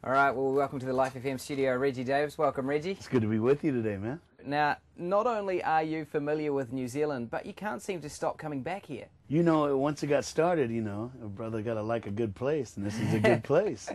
All right, well, welcome to the Life FM studio, Reggie Dabbs. Welcome, Reggie. It's good to be with you today, man. Now, not only are you familiar with New Zealand, but you can't seem to stop coming back here. You know, once it got started, a brother got to like a good place, and this is a good place.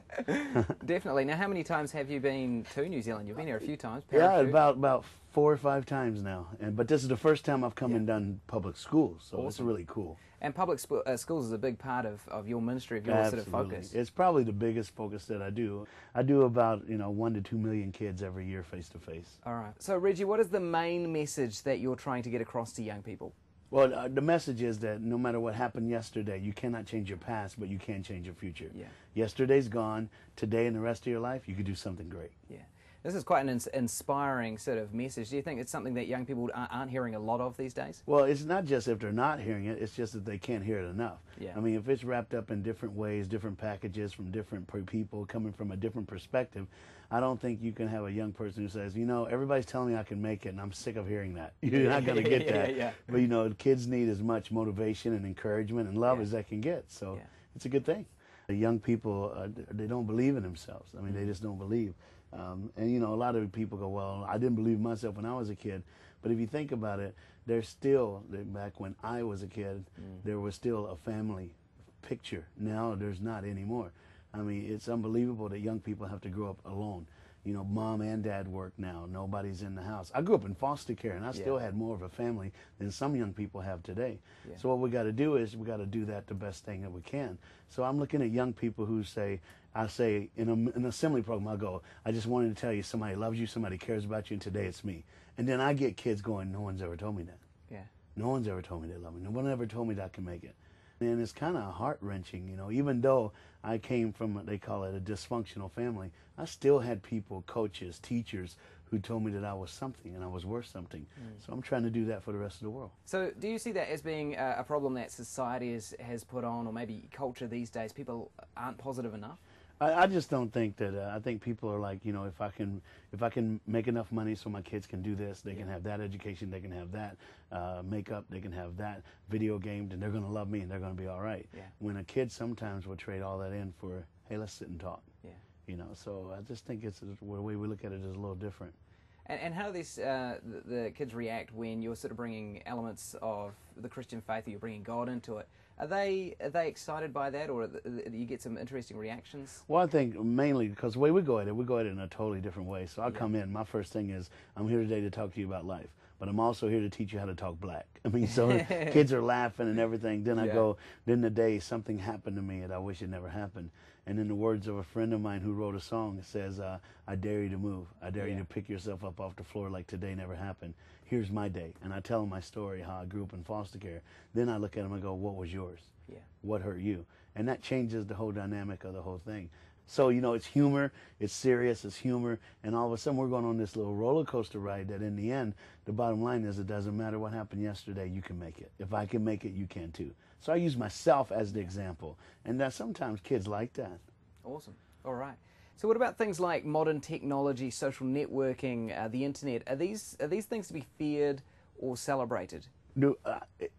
Definitely. Now, how many times have you been to New Zealand? You've been here a few times. Yeah, Parachute. about 4 or 5 times now. But this is the first time I've come and done public schools, so it's really cool. And public schools is a big part of your ministry, of your Absolutely. sort of focus. It's probably the biggest focus that I do. I do about 1 to 2 million kids every year face to face. All right. So, Reggie, what is the main message that you're trying to get across to young people? Well, the message is that no matter what happened yesterday, you cannot change your past, but you can change your future. Yeah. Yesterday's gone. Today and the rest of your life, you could do something great. Yeah. This is quite an inspiring sort of message. Do you think it's something that young people aren't hearing a lot of these days? Well, it's not just if they're not hearing it, it's just that they can't hear it enough. Yeah. I mean, if it's wrapped up in different ways, different packages from different people coming from a different perspective, I don't think you can have a young person who says, everybody's telling me I can make it, and I'm sick of hearing that. You're not going to get that. Yeah. But, kids need as much motivation and encouragement and love as they can get. So it's a good thing. The young people, they don't believe in themselves. I mean, they just don't believe. And a lot of people go, well, I didn't believe myself when I was a kid. But if you think about it, there's still, back when I was a kid, there was still a family picture. Now there's not anymore. I mean, it's unbelievable that young people have to grow up alone. Mom and dad work now. Nobody's in the house. I grew up in foster care, and I still had more of a family than some young people have today. Yeah. So what we got to do is we got to do that the best thing that we can. So I'm looking at young people who say, in an assembly program, I go, I just wanted to tell you somebody loves you, somebody cares about you, and today it's me. And then I get kids going, no one's ever told me that. Yeah. No one's ever told me they love me. No one ever told me that I can make it. And it's kind of heart-wrenching, even though I came from what they call it a dysfunctional family, I still had people, coaches, teachers, who told me that I was something and I was worth something. So I'm trying to do that for the rest of the world. So do you see that as being a problem that society has put on, or maybe culture these days? People aren't positive enough? I just don't think that. I think people are like, if I can make enough money so my kids can do this, they can have that education, they can have that makeup, they can have that video games, and they're going to love me and they're going to be all right. Yeah. When a kid sometimes will trade all that in for, hey, let's sit and talk. Yeah. So I just think it's the way we look at it is a little different. And how do these the kids react when you're sort of bringing elements of the Christian faith, or you're bringing God into it? Are they excited by that, or do you get some interesting reactions? Well, I think mainly because the way we go at it in a totally different way. So I come in, my first thing is, I'm here today to talk to you about life, but I'm also here to teach you how to talk black. I mean, so kids are laughing and everything. Then I go, then the day something happened to me that I wish it never happened. And in the words of a friend of mine who wrote a song, it says, I dare you to move. I dare you to pick yourself up off the floor like today never happened. Here's my day. And I tell them my story, how I grew up in foster care. Then I look at them and go, what was yours? Yeah. What hurt you? And that changes the whole dynamic of the whole thing. So, it's humor, it's serious, it's humor, and all of a sudden we're going on this little roller coaster ride that in the end, the bottom line is it doesn't matter what happened yesterday, you can make it. If I can make it, you can too. So I use myself as the example, and that sometimes kids like that. Awesome. All right. So what about things like modern technology, social networking, the internet? Are these things to be feared or celebrated?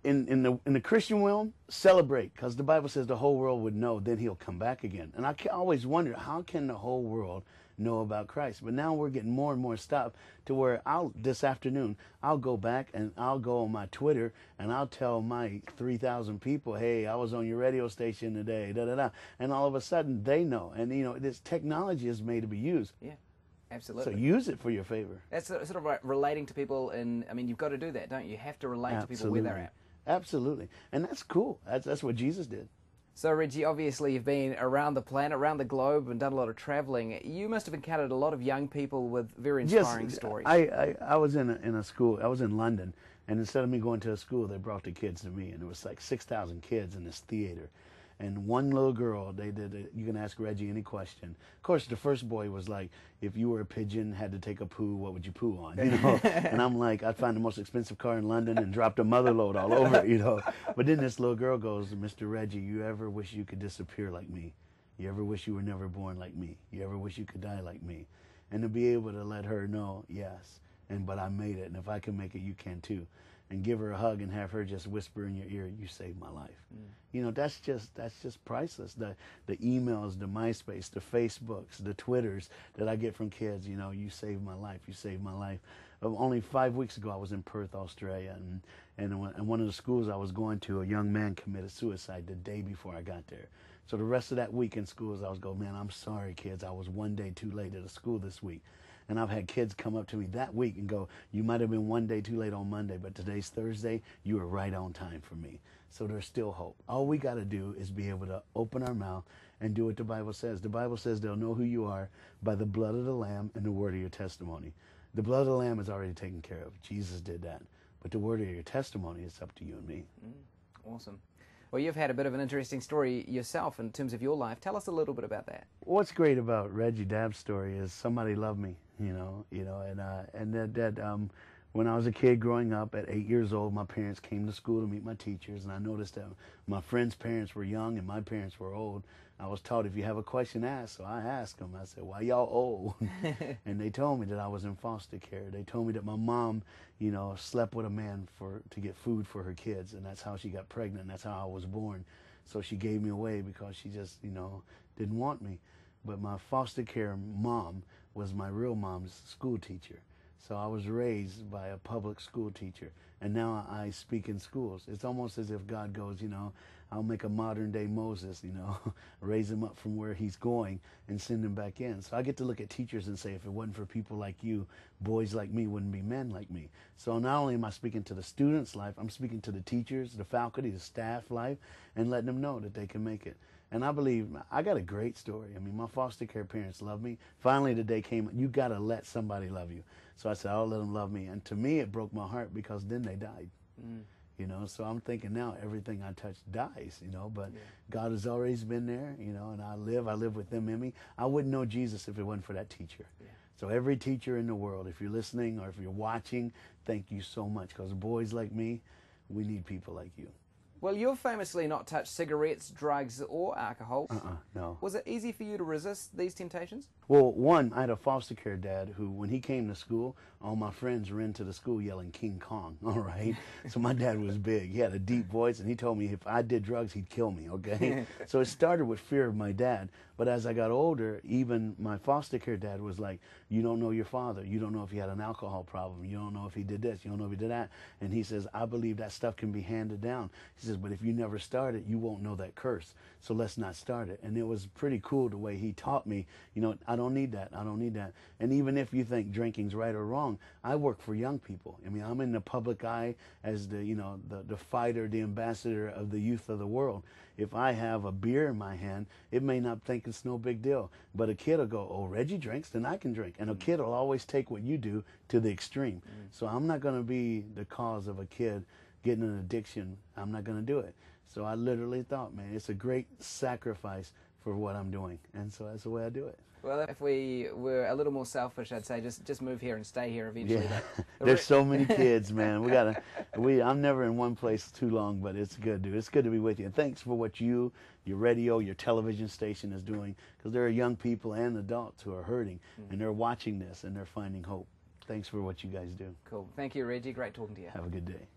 In the Christian realm, celebrate, because the Bible says the whole world would know, then he'll come back again. And I always wonder, how can the whole world know about Christ? But now we're getting more and more stuff to where this afternoon, I'll go back and I'll go on my Twitter and I'll tell my 3,000 people, hey, I was on your radio station today, da-da-da. And all of a sudden they know. And, this technology is made to be used. Yeah. Absolutely. So use it for your favor. That's sort of like relating to people, and I mean, you've got to do that, don't you? You have to relate to people where they're at. Absolutely. And that's cool. That's what Jesus did. So, Reggie, obviously you've been around the planet, around the globe, and done a lot of traveling. You must have encountered a lot of young people with very inspiring stories. I was in a school. I was in London, and instead of me going to a school, they brought the kids to me, and it was like 6,000 kids in this theater. And one little girl, you can ask Reggie any question. Of course, the first boy was like, if you were a pigeon, had to take a poo, what would you poo on? And I'm like, I'd find the most expensive car in London and drop the mother load all over it, But then this little girl goes, Mr. Reggie, you ever wish you could disappear like me? You ever wish you were never born like me? You ever wish you could die like me? And to be able to let her know, yes, but I made it, and if I can make it, you can too. and give her a hug and have her just whisper in your ear, "You saved my life." You know, that's just priceless. The emails, the MySpace, the Facebooks, the Twitters that I get from kids, you know, "You saved my life, you saved my life." Only 5 weeks ago, I was in Perth, Australia, and in one of the schools I was going to, a young man committed suicide the day before I got there. So the rest of that week in schools, I was going, "Man, I'm sorry, kids. I was one day too late at the school this week." And I've had kids come up to me that week and go, "You might have been one day too late on Monday, but today's Thursday. You were right on time for me." So there's still hope. All we got to do is be able to open our mouth and do what the Bible says. The Bible says they'll know who you are by the blood of the Lamb and the word of your testimony. The blood of the Lamb is already taken care of. Jesus did that. But the word of your testimony is up to you and me. Awesome. Well, you've had a bit of an interesting story yourself in terms of your life. Tell us a little bit about that. What's great about Reggie Dabbs' story is somebody loved me, and that when I was a kid growing up at 8 years old, my parents came to school to meet my teachers, and I noticed that my friends' parents were young and my parents were old. I was taught, if you have a question, ask. So I asked them. I said, "Why y'all old?" And they told me that I was in foster care. They told me that my mom, slept with a man to get food for her kids, and that's how she got pregnant, and that's how I was born. So she gave me away because she just, didn't want me. But my foster care mom was my real mom's school teacher. So I was raised by a public school teacher, and now I speak in schools. It's almost as if God goes, I'll make a modern day Moses, raise him up from where he's going and send him back in. So I get to look at teachers and say, if it wasn't for people like you, boys like me wouldn't be men like me. So not only am I speaking to the students' life, I'm speaking to the teachers, the faculty, the staff life, and letting them know that they can make it. And I believe I got a great story. I mean, my foster care parents love me. Finally, the day came, you got to let somebody love you. So I said, I'll let them love me. And to me, it broke my heart because then they died. So I'm thinking now everything I touch dies, but God has always been there, and I live with them in me. I wouldn't know Jesus if it wasn't for that teacher. So every teacher in the world, if you're listening or if you're watching, thank you so much, because boys like me, we need people like you. Well, you've famously not touched cigarettes, drugs, or alcohol. No. Was it easy for you to resist these temptations? Well, one, I had a foster care dad who, when he came to school, all my friends ran to the school yelling King Kong, all right? So my dad was big. He had a deep voice, and he told me if I did drugs, he'd kill me, okay? So it started with fear of my dad. But as I got older, even my foster care dad was like, "You don't know your father. You don't know if he had an alcohol problem. You don't know if he did this. You don't know if he did that." And he says, "I believe that stuff can be handed down." He says, "But if you never start it, you won't know that curse. So let's not start it." And it was pretty cool the way he taught me, I don't need that. I don't need that. And even if you think drinking's right or wrong, I work for young people. I mean, I'm in the public eye as the fighter, the ambassador of the youth of the world. If I have a beer in my hand, it may not think it's no big deal. But a kid will go, "Oh, Reggie drinks, then I can drink." And a kid will always take what you do to the extreme. So I'm not going to be the cause of a kid getting an addiction. I'm not going to do it. So I literally thought, man, it's a great sacrifice for what I'm doing. And so that's the way I do it. Well, if we were a little more selfish, I'd say just move here and stay here eventually. Yeah. There's so many kids, man. I'm never in one place too long, but it's good, dude. It's good to be with you. And thanks for what your radio, your television station is doing, because there are young people and adults who are hurting, and they're watching this, and they're finding hope. Thanks for what you guys do. Cool. Thank you, Reggie. Great talking to you. Have a good day.